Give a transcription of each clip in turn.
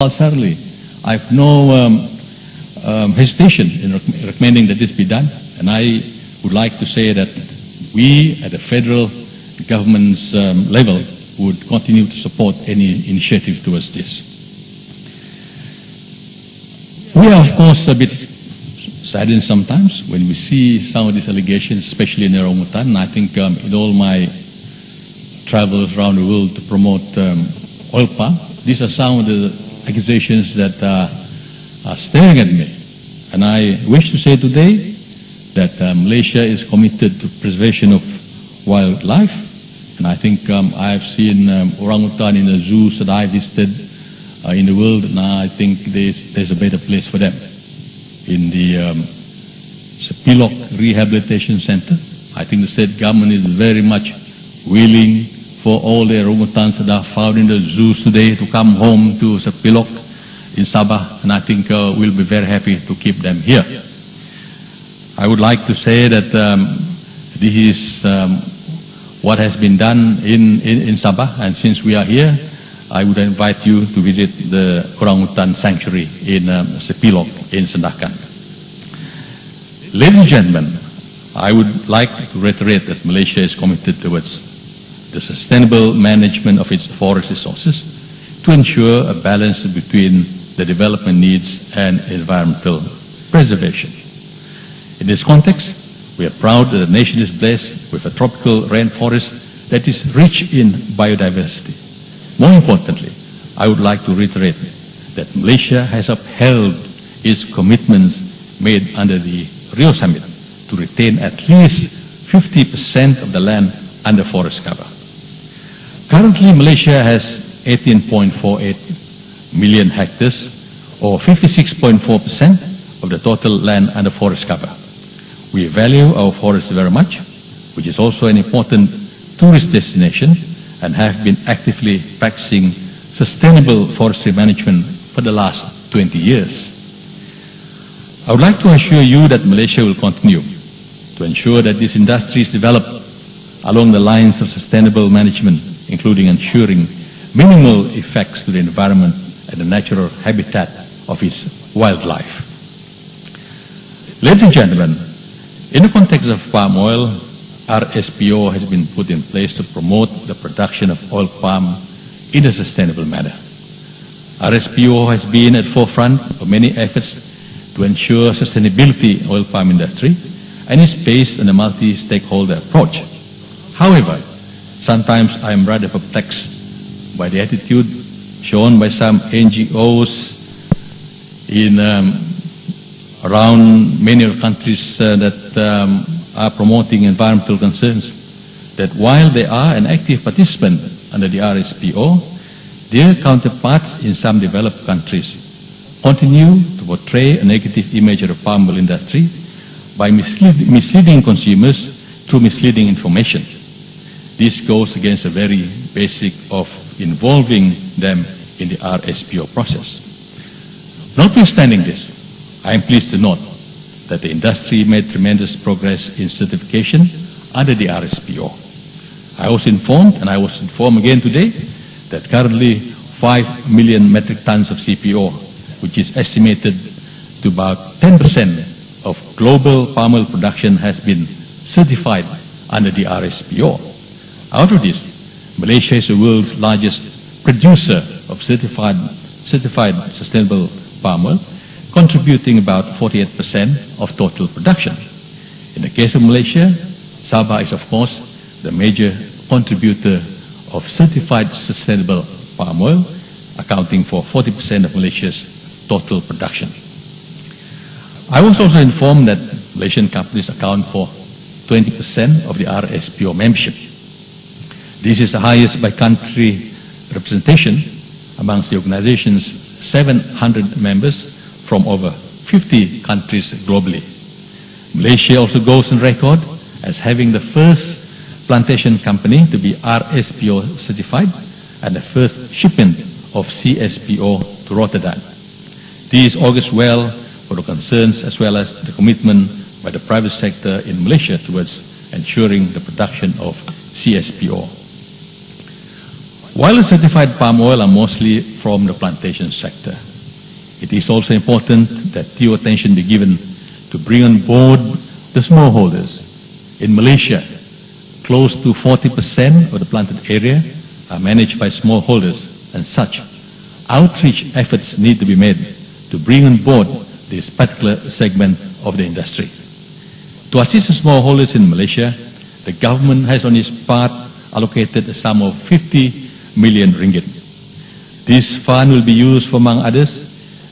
Certainly, I have no hesitation in recommending that this be done, and I would like to say that we at the federal government's level would continue to support any initiative towards this. We are, of course, a bit saddened sometimes when we see some of these allegations, especially in the orangutan. I think in all my travels around the world to promote oil palm, these are some of the accusations that are staring at me. And I wish to say today that Malaysia is committed to preservation of wildlife. And I think I've seen orangutan in the zoos that I visited in the world, and I think there's a better place for them. In the Sepilok Rehabilitation Center, I think the state government is very much willing for all the orangutans that are found in the zoos today to come home to Sepilok in Sabah, and I think we'll be very happy to keep them here. I would like to say that this is what has been done in Sabah, and since we are here, I would invite you to visit the orangutan sanctuary in Sepilok in Sandakan. Ladies and gentlemen, I would like to reiterate that Malaysia is committed towards the sustainable management of its forest resources to ensure a balance between the development needs and environmental preservation. In this context, we are proud that the nation is blessed with a tropical rainforest that is rich in biodiversity. More importantly, I would like to reiterate that Malaysia has upheld its commitments made under the Rio Summit to retain at least 50% of the land under forest cover. Currently, Malaysia has 18.48 million hectares, or 56.4% of the total land under forest cover. We value our forests very much, which is also an important tourist destination, and have been actively practicing sustainable forestry management for the last 20 years. I would like to assure you that Malaysia will continue to ensure that this industry is developed along the lines of sustainable management, including ensuring minimal effects to the environment and the natural habitat of its wildlife. Ladies and gentlemen, in the context of palm oil, RSPO has been put in place to promote the production of oil palm in a sustainable manner. RSPO has been at the forefront of many efforts to ensure sustainability in oil palm industry, and is based on a multi-stakeholder approach. However, sometimes I am rather perplexed by the attitude shown by some NGOs in around many of the countries that are promoting environmental concerns, that while they are an active participant under the RSPO, their counterparts in some developed countries continue to portray a negative image of the palm oil industry by misleading consumers through misleading information. This goes against the very basic of involving them in the RSPO process. Notwithstanding this, I am pleased to note that the industry made tremendous progress in certification under the RSPO. I was informed, and I was informed again today, that currently 5 million metric tons of CPO, which is estimated to about 10% of global palm oil production, has been certified under the RSPO. Out of this, Malaysia is the world's largest producer of certified sustainable palm oil, contributing about 48% of total production. In the case of Malaysia, Sabah is, of course, the major contributor of certified sustainable palm oil, accounting for 40% of Malaysia's total production. I was also informed that Malaysian companies account for 20% of the RSPO membership. This is the highest by country representation amongst the organization's 700 members from over 50 countries globally. Malaysia also goes on record as having the first plantation company to be RSPO certified and the first shipment of CSPO to Rotterdam. This augurs well for the concerns as well as the commitment by the private sector in Malaysia towards ensuring the production of CSPO. While the certified palm oil are mostly from the plantation sector, it is also important that due attention be given to bring on board the smallholders. In Malaysia, close to 40% of the planted area are managed by smallholders, and such outreach efforts need to be made to bring on board this particular segment of the industry. To assist the smallholders in Malaysia, the government has on its part allocated a sum of 50 million ringgit. This fund will be used for, among others,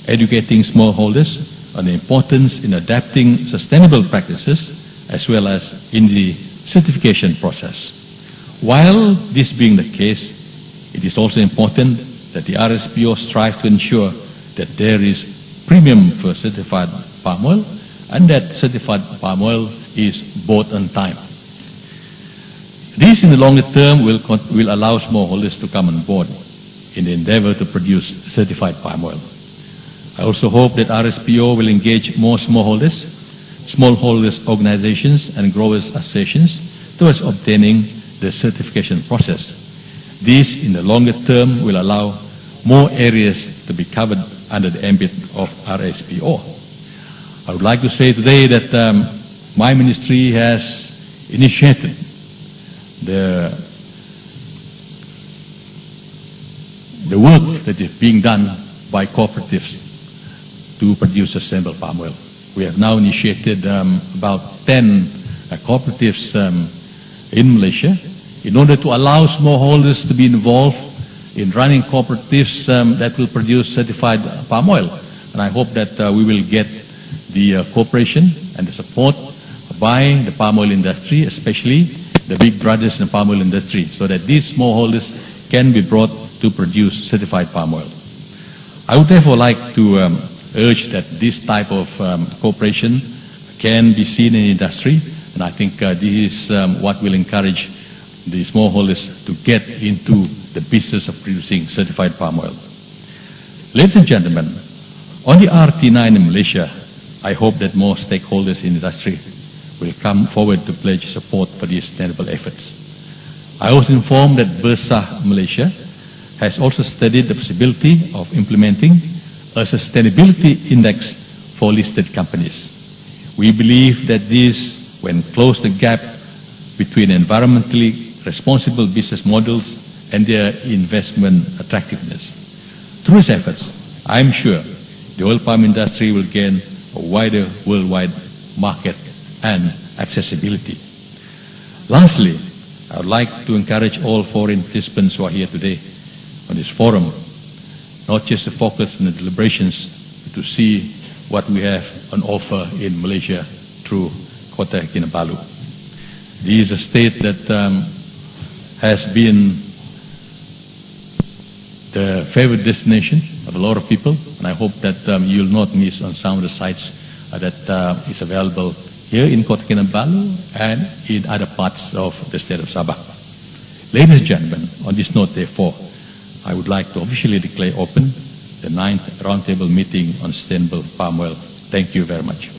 educating smallholders on the importance in adapting sustainable practices as well as in the certification process. While this being the case, it is also important that the RSPO strive to ensure that there is premium for certified palm oil and that certified palm oil is bought on time. This in the longer term will allow smallholders to come on board in the endeavor to produce certified palm oil. I also hope that RSPO will engage more smallholders organizations and growers associations towards obtaining the certification process. This in the longer term will allow more areas to be covered under the ambit of RSPO. I would like to say today that my ministry has initiated the work that is being done by cooperatives to produce sustainable palm oil. We have now initiated about 10 cooperatives in Malaysia in order to allow smallholders to be involved in running cooperatives that will produce certified palm oil. And I hope that we will get the cooperation and the support by the palm oil industry, especially the big brothers in the palm oil industry, so that these smallholders can be brought to produce certified palm oil. I would therefore like to urge that this type of cooperation can be seen in the industry, and I think this is what will encourage the smallholders to get into the business of producing certified palm oil. Ladies and gentlemen, on the RT9 in Malaysia, I hope that more stakeholders in the industry will come forward to pledge support for these sustainable efforts. I was informed that Bursa Malaysia has also studied the possibility of implementing a sustainability index for listed companies. We believe that this will close the gap between environmentally responsible business models and their investment attractiveness. Through these efforts, I am sure the oil palm industry will gain a wider worldwide market and accessibility. Lastly, I would like to encourage all foreign participants who are here today on this forum, not just to focus on the deliberations, but to see what we have on offer in Malaysia through Kota Kinabalu. This is a state that has been the favorite destination of a lot of people, and I hope that you'll not miss on some of the sites that is available here in Kota Kinabalu and in other parts of the state of Sabah. Ladies and gentlemen, on this note, therefore, I would like to officially declare open the 9th Roundtable Meeting on Sustainable Palm Oil. Thank you very much.